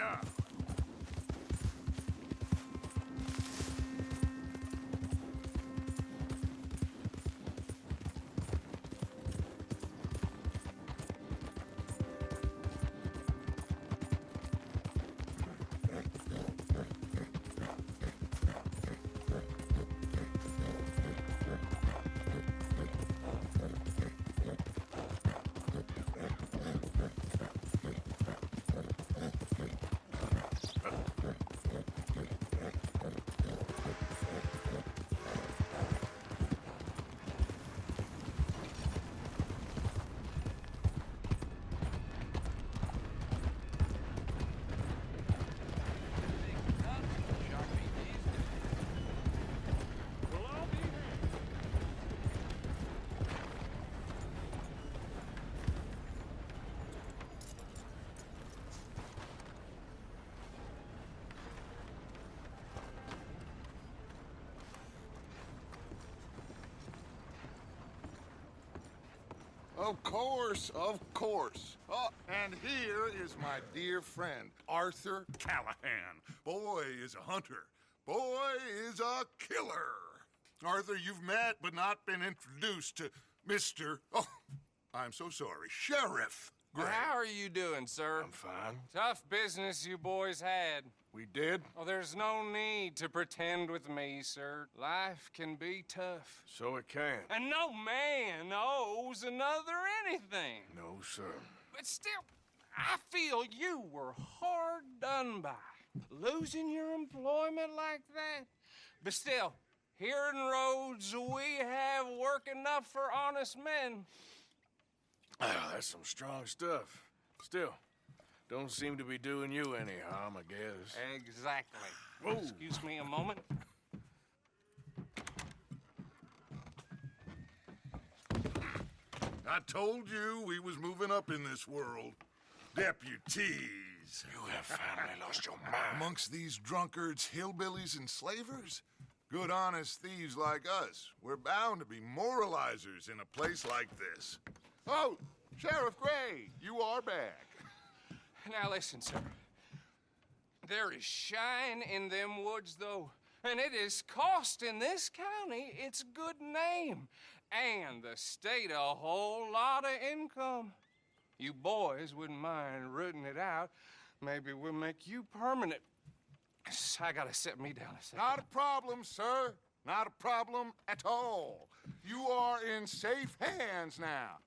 Yeah. Of course, of course. Oh, and here is my dear friend, Arthur Callahan. Boy is a hunter. Boy is a killer. Arthur, you've met but not been introduced to Mr. Oh, I'm so sorry, Sheriff Gray. How are you doing, sir? I'm fine. Tough business you boys had. We did? Oh, there's no need to pretend with me, sir. Life can be tough. So it can. And no man owes another anything. No, sir. But still, I feel you were hard done by. Losing your employment like that. But still, here in Rhodes, we have work enough for honest men. Ah, that's some strong stuff. Still, don't seem to be doing you any harm, I guess. Exactly. Whoa. Excuse me a moment. I told you we was moving up in this world. Deputies. You have finally lost your mind. Amongst these drunkards, hillbillies, and slavers? Good honest thieves like us. We're bound to be moralizers in a place like this. Oh, Sheriff Gray, you are back. Now listen, sir. There is shine in them woods, though, and it is costing this county its good name, and the state a whole lot of income. You boys wouldn't mind rooting it out. Maybe we'll make you permanent. I gotta set me down a second. Not a problem, sir. Not a problem at all. You are in safe hands now.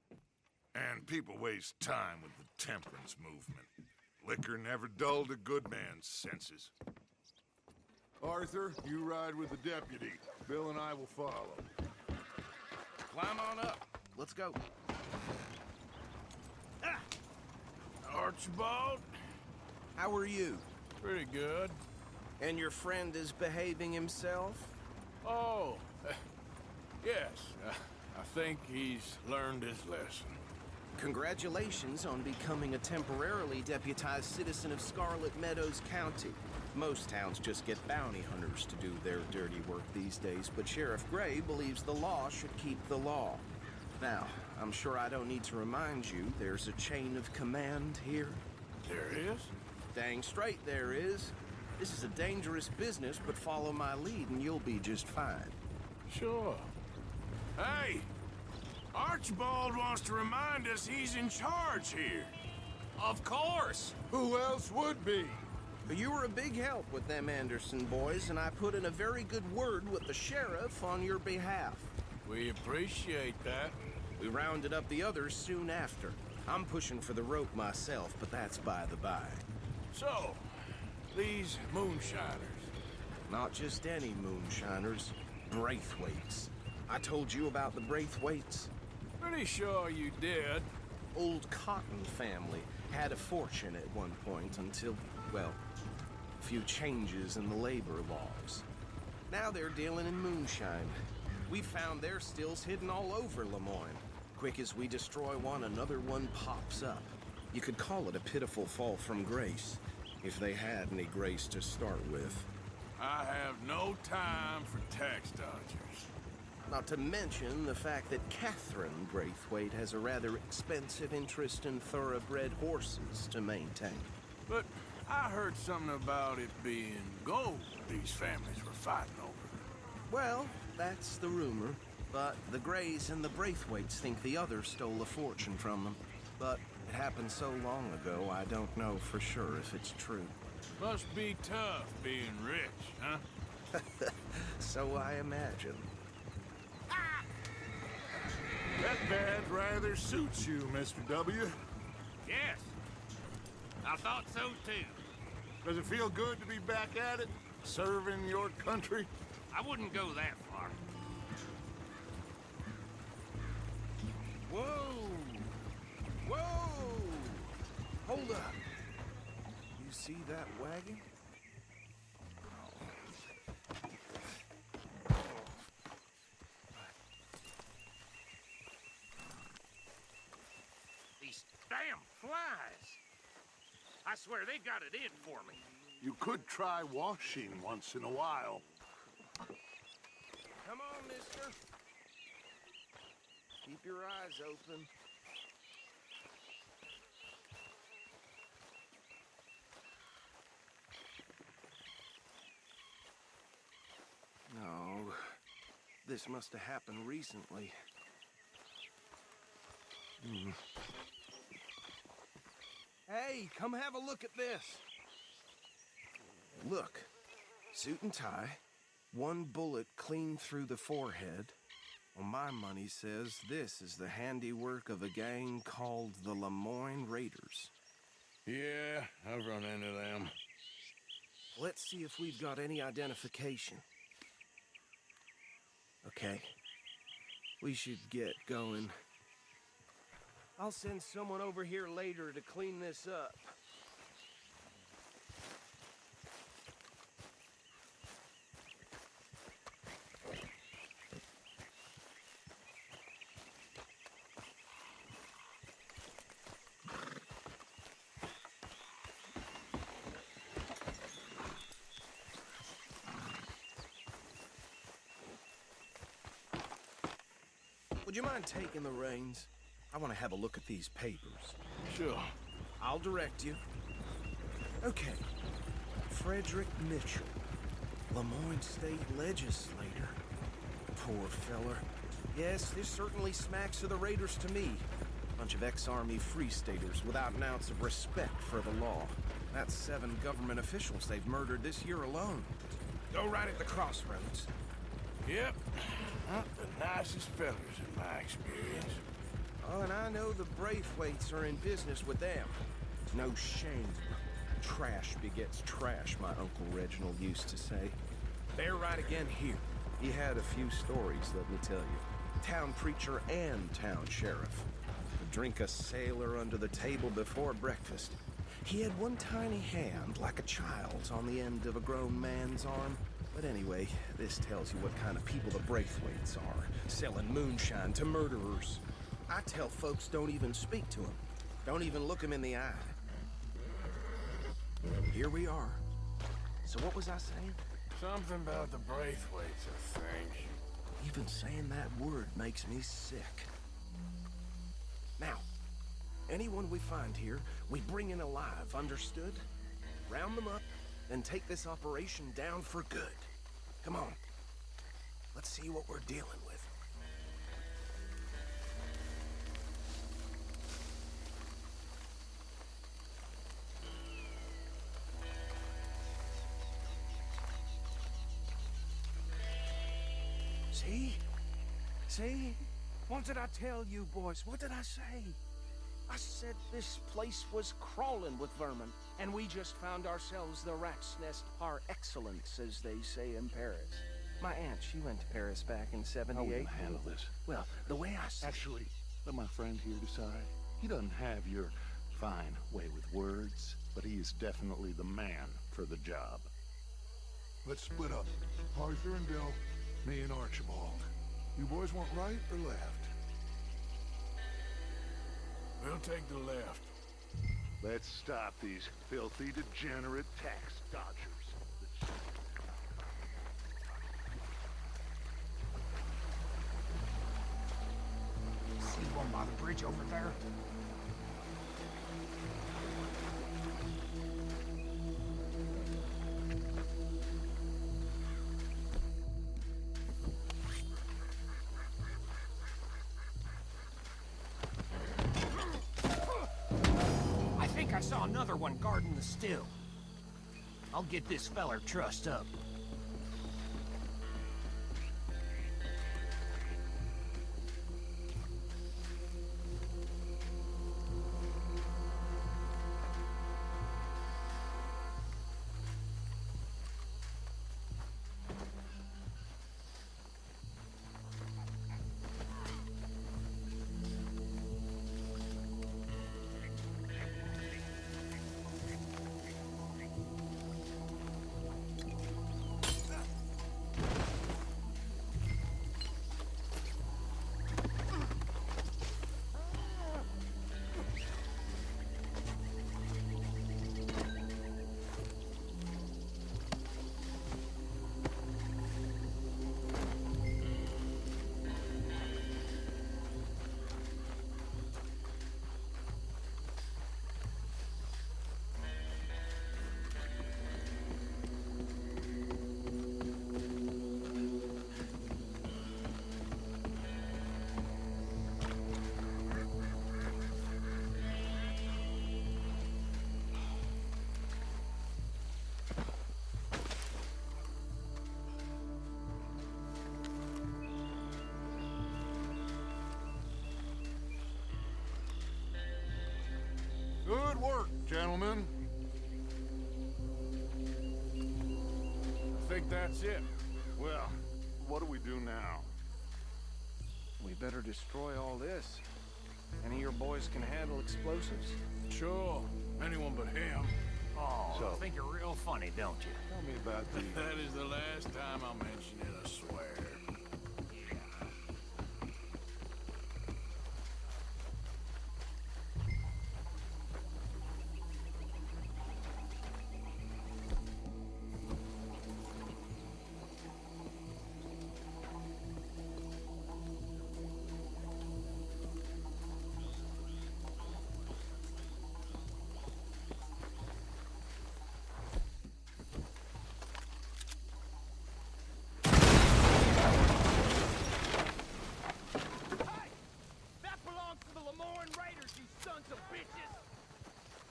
And people waste time with the temperance movement. Liquor never dulled a good man's senses. Arthur, you ride with the deputy. Bill and I will follow. Climb on up. Let's go. Archibald? How are you? Pretty good. And your friend is behaving himself? Oh, yes. I think he's learned his lesson. Congratulations on becoming a temporarily deputized citizen of Scarlet Meadows County. Most towns just get bounty hunters to do their dirty work these days, but Sheriff Gray believes the law should keep the law. Now, I'm sure I don't need to remind you there's a chain of command here. There is? Dang straight there is. This is a dangerous business, but follow my lead and you'll be just fine. Sure. Hey! Archibald wants to remind us he's in charge here. Of course. Who else would be? But you were a big help with them Anderson boys, and I put in a very good word with the sheriff on your behalf. We appreciate that. We rounded up the others soon after. I'm pushing for the rope myself, but that's by the by. So, these moonshiners. Not just any moonshiners, Braithwaites. I told you about the Braithwaites. Pretty sure you did. Old Cotton family had a fortune at one point until, well, a few changes in the labor laws. Now they're dealing in moonshine. We found their stills hidden all over Lemoyne. Quick as we destroy one, another one pops up. You could call it a pitiful fall from grace, if they had any grace to start with. I have no time for tax dodgers. Not to mention the fact that Catherine Braithwaite has a rather expensive interest in thoroughbred horses to maintain. But I heard something about it being gold these families were fighting over. Well, that's the rumor. But the Greys and the Braithwaites think the others stole a fortune from them. But it happened so long ago, I don't know for sure if it's true. Must be tough being rich, huh? So I imagine. That badge rather suits you, Mr. W. Yes. I thought so too. Does it feel good to be back at it? Serving your country? I wouldn't go that far. Whoa! Whoa! Hold up. You see that wagon? These damn flies. I swear they got it in for me. You could try washing once in a while. Come on, mister. Keep your eyes open. No, this must have happened recently. Hey, come have a look at this. Look, suit and tie, one bullet clean through the forehead. Well, my money says this is the handiwork of a gang called the Lemoyne Raiders. Yeah, I've run into them. Let's see if we've got any identification. Okay. We should get going. I'll send someone over here later to clean this up. Would you mind taking the reins? I want to have a look at these papers. Sure. I'll direct you. Okay. Frederick Mitchell, Lemoyne State Legislator. Poor feller. Yes, this certainly smacks of the Raiders to me. Bunch of ex-Army Free Staters without an ounce of respect for the law. That's 7 government officials they've murdered this year alone. Go right at the crossroads. Yep. Not the nicest fellas in my experience. Oh, and I know the Braithwaites are in business with them. No shame. Trash begets trash, my Uncle Reginald used to say. They're right again here. He had a few stories, let me tell you. Town preacher and town sheriff. Would drink a sailor under the table before breakfast. He had one tiny hand, like a child's, on the end of a grown man's arm. But anyway, this tells you what kind of people the Braithwaites are, selling moonshine to murderers. I tell folks don't even speak to them. Don't even look them in the eye. Here we are. So what was I saying? Something about the Braithwaites, I think. Even saying that word makes me sick. Now, anyone we find here, we bring in alive, understood? Round them up, then take this operation down for good. Come on. Let's see what we're dealing with. See? See? What did I tell you, boys? What did I say? I said this place was crawling with vermin, and we just found ourselves the rat's nest par excellence, as they say in Paris. My aunt, she went to Paris back in '78. How are we gonna handle this? Well, the way I see Actually, let my friend here decide. He doesn't have your fine way with words, but he is definitely the man for the job. Let's split up. Arthur and Bill, me and Archibald. You boys want right or left? We'll take the left. Let's stop these filthy, degenerate tax dodgers. See one by the bridge over there? another one guarding the still. I'll get this feller trussed up. Good work, gentlemen. I think that's it. Well, what do we do now? We better destroy all this. Any of your boys can handle explosives? Sure. Anyone but him. Oh, So- I think you're real funny, don't you? Tell me about the... That is the last time I'll mention it, I swear.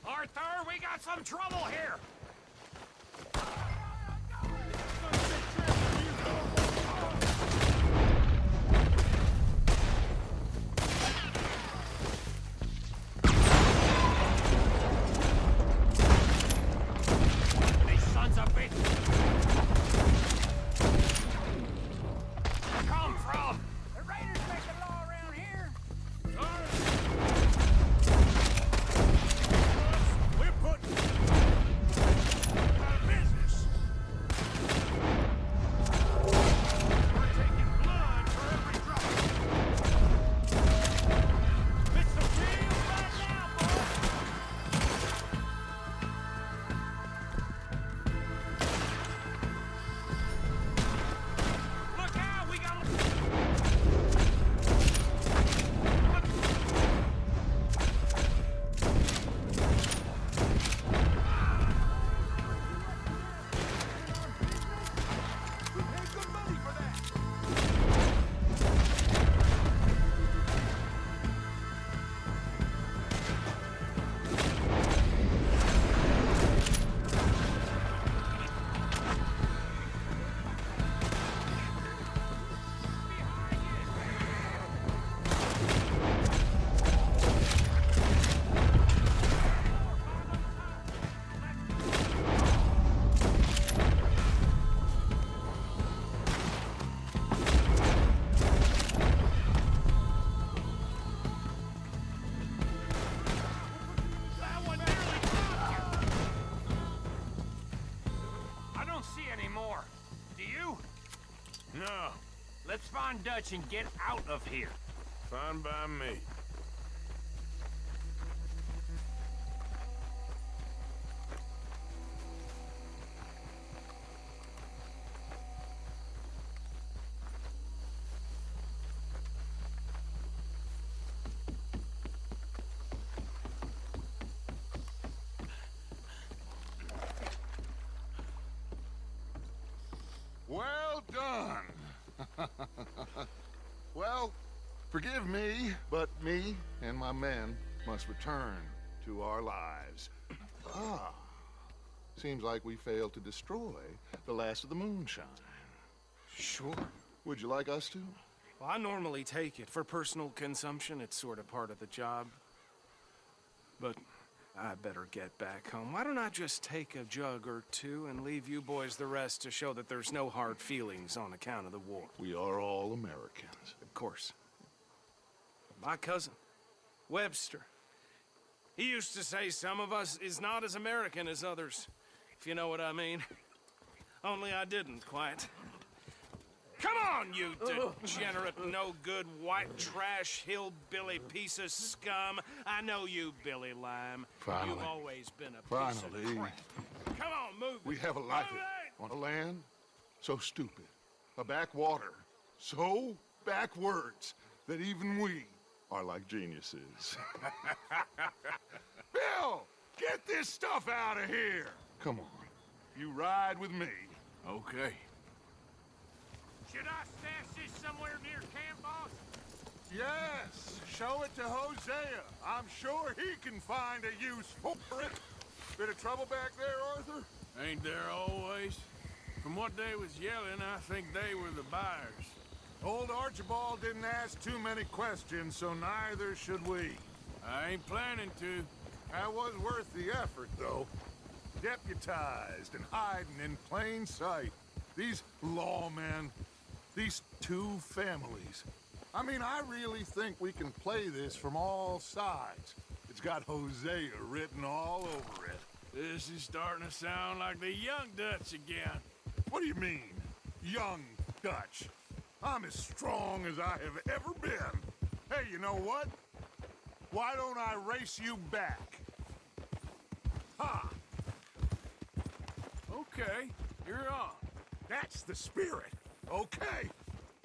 Arthur, we got some trouble here! These sons of bitches! Come from? The raiders make the law around here. We're putting out of business. We're taking blood for every drop. It's the real right now, boys. Look out, we got. That one nearly got you. I don't see any more. Do you? No, Let's find Dutch and get out of here. fine by me. Well done. Well, forgive me, but me and my men must return to our lives. Ah. Seems like we failed to destroy the last of the moonshine. Sure. Would you like us to? Well, I normally take it for personal consumption. It's sort of part of the job. But I better get back home. Why don't I just take a jug or two and leave you boys the rest to show that there's no hard feelings on account of the war? We are all Americans. Of course. My cousin, Webster, he used to say some of us is not as American as others, if you know what I mean. Only I didn't quite. Come on, you degenerate, no-good, white trash, hillbilly piece of scum. I know you, Billy Lime. Finally. You've always been a piece Finally. of crap. Come on, move it. We have a life Move it! on a land so stupid, a backwater so backwards that even we are like geniuses. Bill, get this stuff out of here. Come on, you ride with me. Okay. Should I stash this somewhere near camp, boss? Yes, show it to Hosea. I'm sure he can find a use for it. Bit of trouble back there, Arthur? Ain't there always? From what they was yelling, I think they were the buyers. Old Archibald didn't ask too many questions, so neither should we. I ain't planning to. That was worth the effort, though. Deputized and hiding in plain sight. These lawmen, these two families. I mean, I really think we can play this from all sides. It's got Hosea written all over it. This is starting to sound like the Young Dutch again. What do you mean, young Dutch? I'm as strong as I have ever been. Hey, you know what? Why don't I race you back? Ha! Okay, you're on. That's the spirit. Okay.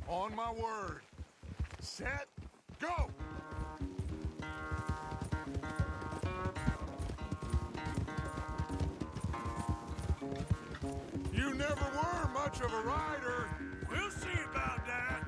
On my word. Set, go! You never were much of a rider. We'll see about that.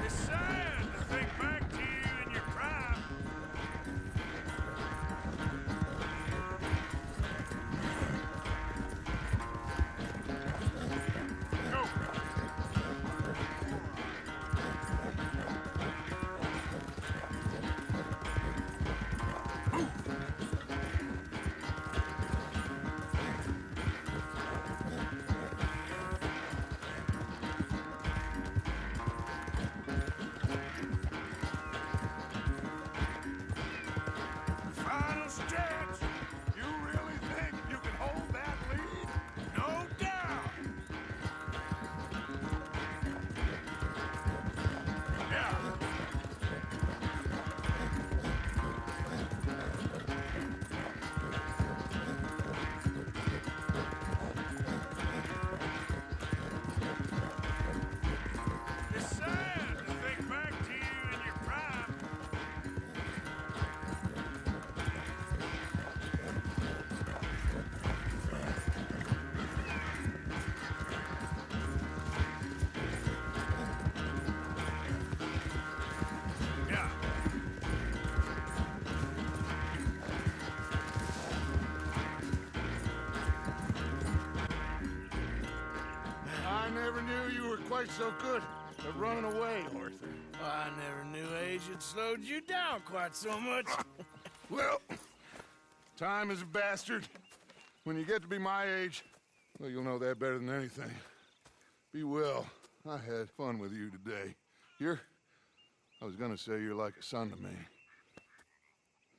It's sad to think back to you in your prime. Go! Final stretch. You really think you can hold that lead? No doubt. Yeah. It's sad to think back to you in your prime. Yeah. I never knew you were quite so good at running away, Arthur. I never knew age had slowed you down quite so much. Well, time is a bastard. When you get to be my age, well, you'll know that better than anything. Be well. I had fun with you today. I was gonna say you're like a son to me.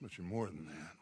But you're more than that.